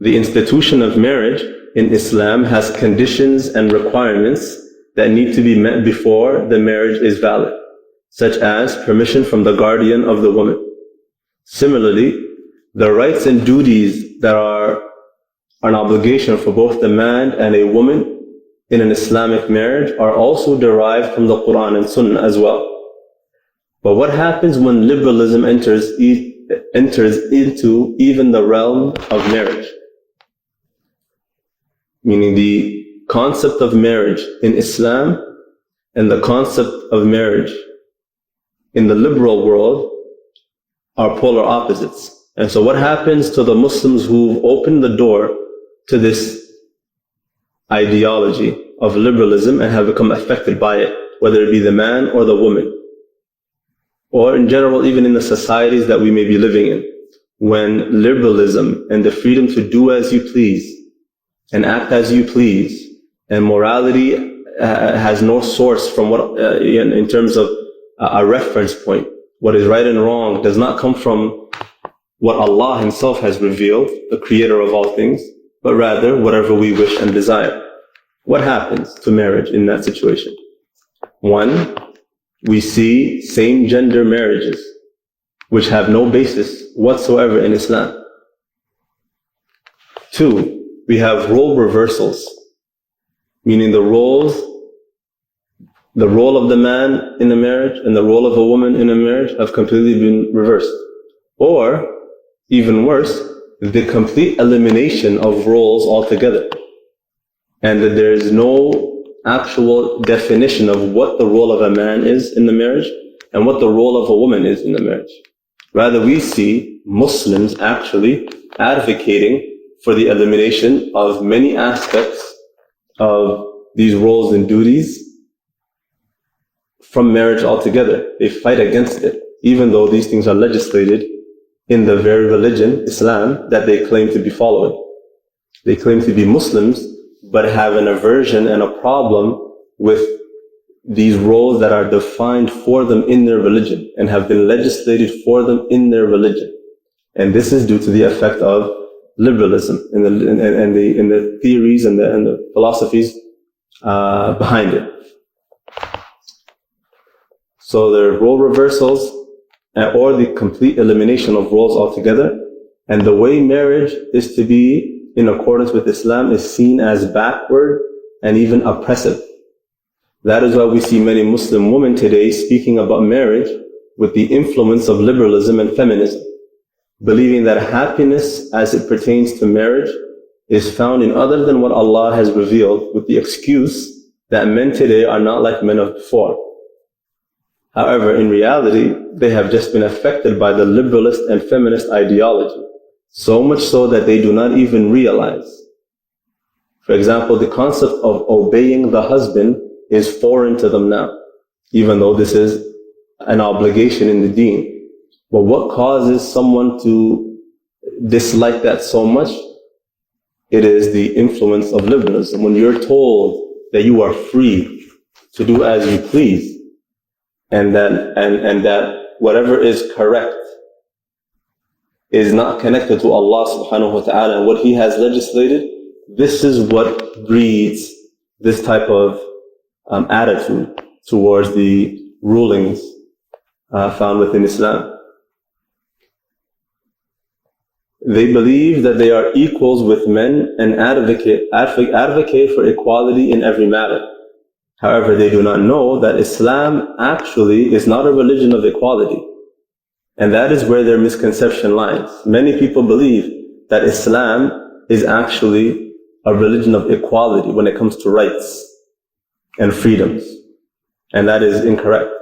The institution of marriage in Islam has conditions and requirements that need to be met before the marriage is valid, such as permission from the guardian of the woman. Similarly, the rights and duties that are an obligation for both the man and a woman in an Islamic marriage are also derived from the Qur'an and Sunnah as well. But what happens when liberalism enters into even the realm of marriage? Meaning the concept of marriage in Islam and the concept of marriage in the liberal world are polar opposites. And so what happens to the Muslims who open the door to this ideology of liberalism and have become affected by it, whether it be the man or the woman, or in general even in the societies that we may be living in, when liberalism and the freedom to do as you please and act as you please, and morality has no source from what, in terms of a reference point, what is right and wrong does not come from what Allah Himself has revealed, the creator of all things, but rather whatever we wish and desire. What happens to marriage in that situation? One, we see same-gender marriages, which have no basis whatsoever in Islam. Two, we have role reversals, meaning the role of the man in a marriage and the role of a woman in a marriage have completely been reversed. Or, even worse, the complete elimination of roles altogether. And that there is no actual definition of what the role of a man is in the marriage and what the role of a woman is in the marriage. Rather, we see Muslims actually advocating for the elimination of many aspects of these roles and duties from marriage altogether. They fight against it, even though these things are legislated in the very religion, Islam, that they claim to be following. They claim to be Muslims, but have an aversion and a problem with these roles that are defined for them in their religion and have been legislated for them in their religion. And this is due to the effect of liberalism and the theories and the philosophies behind it. So there are role reversals or the complete elimination of roles altogether. And the way marriage is to be in accordance with Islam is seen as backward and even oppressive. That is why we see many Muslim women today speaking about marriage with the influence of liberalism and feminism, believing that happiness as it pertains to marriage is found in other than what Allah has revealed, with the excuse that men today are not like men of before. However, in reality, they have just been affected by the liberalist and feminist ideology, so much so that they do not even realize. For example, the concept of obeying the husband is foreign to them now, even though this is an obligation in the deen. But what causes someone to dislike that so much? It is the influence of liberalism. When you're told that you are free to do as you please, and that whatever is correct is not connected to Allah subhanahu wa ta'ala and what He has legislated, this is what breeds this type of attitude towards the rulings found within Islam. They believe that they are equals with men and advocate for equality in every matter. However, they do not know that Islam actually is not a religion of equality. And that is where their misconception lies. Many people believe that Islam is actually a religion of equality when it comes to rights and freedoms. And that is incorrect.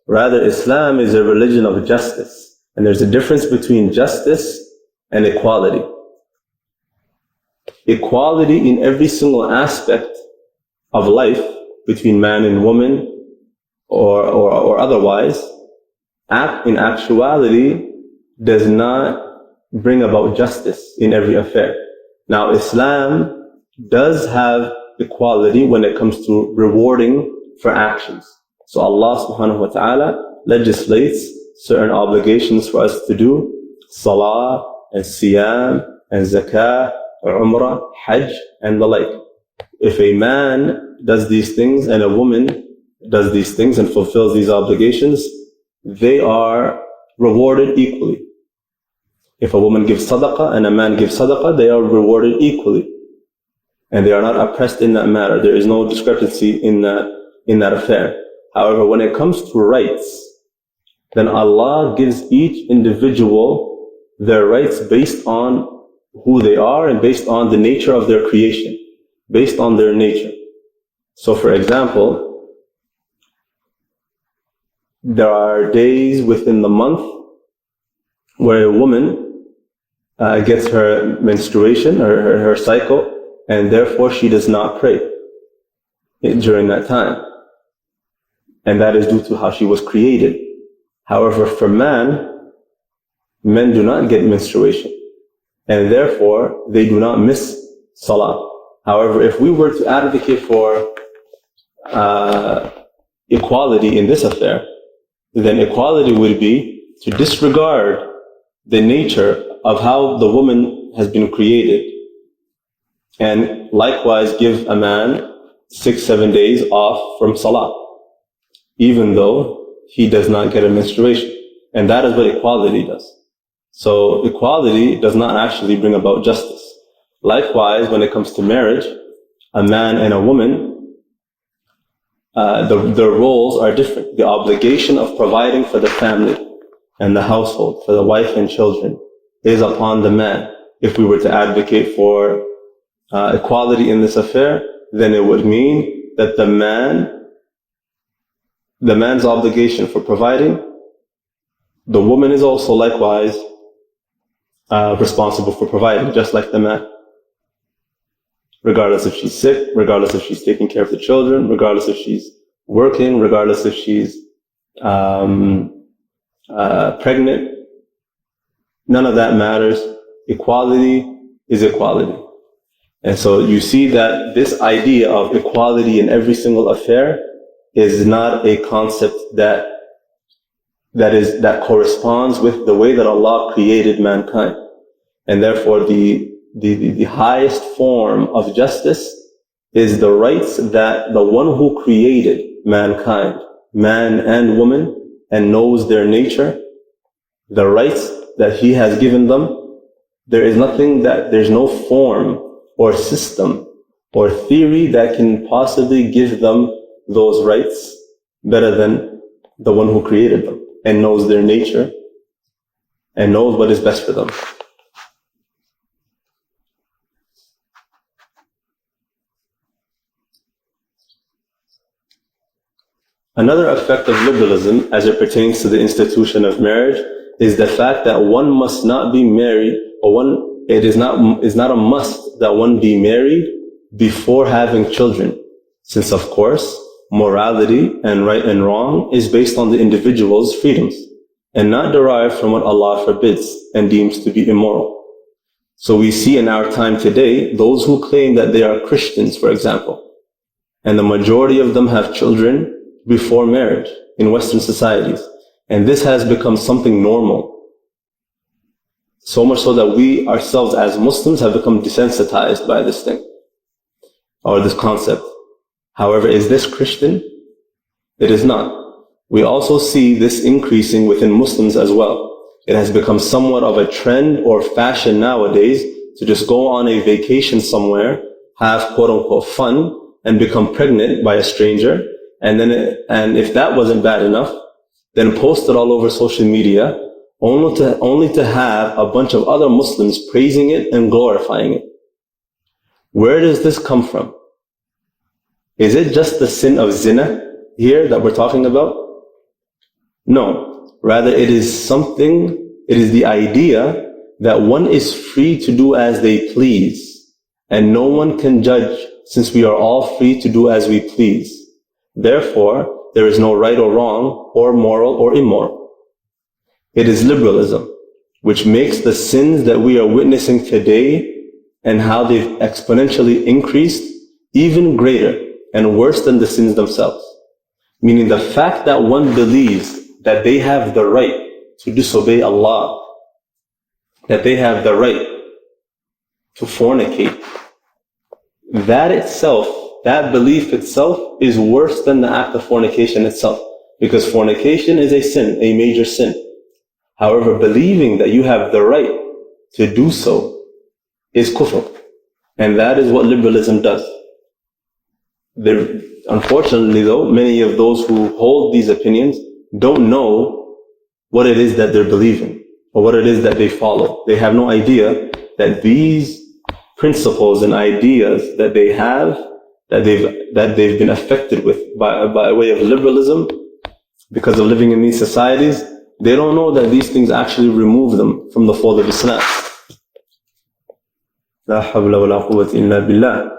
Rather, Islam is a religion of justice. And there's a difference between justice and equality. Equality in every single aspect of life, between man and woman or otherwise, in actuality does not bring about justice in every affair. Now, Islam does have equality when it comes to rewarding for actions. So Allah subhanahu wa ta'ala legislates certain obligations for us to do, salah and siyam and zakah Umrah, Hajj, and the like. If a man does these things and a woman does these things and fulfills these obligations, they are rewarded equally. If a woman gives sadaqah and a man gives sadaqah, they are rewarded equally. And they are not oppressed in that matter. There is no discrepancy in that affair. However, when it comes to rights, then Allah gives each individual their rights based on who they are and based on the nature of their creation, based on their nature. So for example, there are days within the month where a woman gets her menstruation or her cycle, and therefore she does not pray during that time. And that is due to how she was created. However, for men do not get menstruation, and therefore they do not miss salah. However, if we were to advocate for equality in this affair, then equality would be to disregard the nature of how the woman has been created, and likewise give a man 6-7 days off from salah, even though he does not get a menstruation. And that is what equality does. So equality does not actually bring about justice. Likewise, when it comes to marriage, a man and a woman, their roles are different. The obligation of providing for the family and the household, for the wife and children, is upon the man. If we were to advocate for equality in this affair, then it would mean that the man's obligation for providing, the woman is also likewise responsible for providing, just like the man. Regardless if she's sick, regardless if she's taking care of the children, regardless if she's working, regardless if she's pregnant, none of that matters. Equality is equality. And so you see that this idea of equality in every single affair is not a concept that corresponds with the way that Allah created mankind. And therefore the highest form of justice is the rights that the one who created mankind, man and woman, and knows their nature, the rights that He has given them. There's no form or system or theory that can possibly give them those rights better than the one who created them and knows their nature and knows what is best for them. Another effect of liberalism as it pertains to the institution of marriage is the fact that one must not be married, it is not a must that one be married before having children, since of course morality and right and wrong is based on the individual's freedoms and not derived from what Allah forbids and deems to be immoral. So we see in our time today those who claim that they are Christians, for example, and the majority of them have children before marriage in Western societies, and this has become something normal. So much so that we ourselves as Muslims have become desensitized by this thing, or this concept. However, is this Christian? It is not. We also see this increasing within Muslims as well. It has become somewhat of a trend or fashion nowadays to just go on a vacation somewhere, have quote unquote fun, and become pregnant by a stranger, and if that wasn't bad enough, then post it all over social media, only to have a bunch of other Muslims praising it and glorifying it. Where does this come from? Is it just the sin of zina here that we're talking about? No. Rather, it is the idea that one is free to do as they please, and no one can judge, since we are all free to do as we please. Therefore, there is no right or wrong, or moral or immoral. It is liberalism, which makes the sins that we are witnessing today and how they've exponentially increased even greater and worse than the sins themselves. Meaning the fact that one believes that they have the right to disobey Allah, that they have the right to fornicate, that itself, that belief itself is worse than the act of fornication itself. Because fornication is a sin, a major sin. However, believing that you have the right to do so is kufr. And that is what liberalism does. Unfortunately though, many of those who hold these opinions don't know what it is that they're believing or what it is that they follow. They have no idea that these principles and ideas that they have, that they've been affected with by way of liberalism, because of living in these societies, they don't know that these things actually remove them from the fold of Islam. La hawla wa la quwwata illa billah.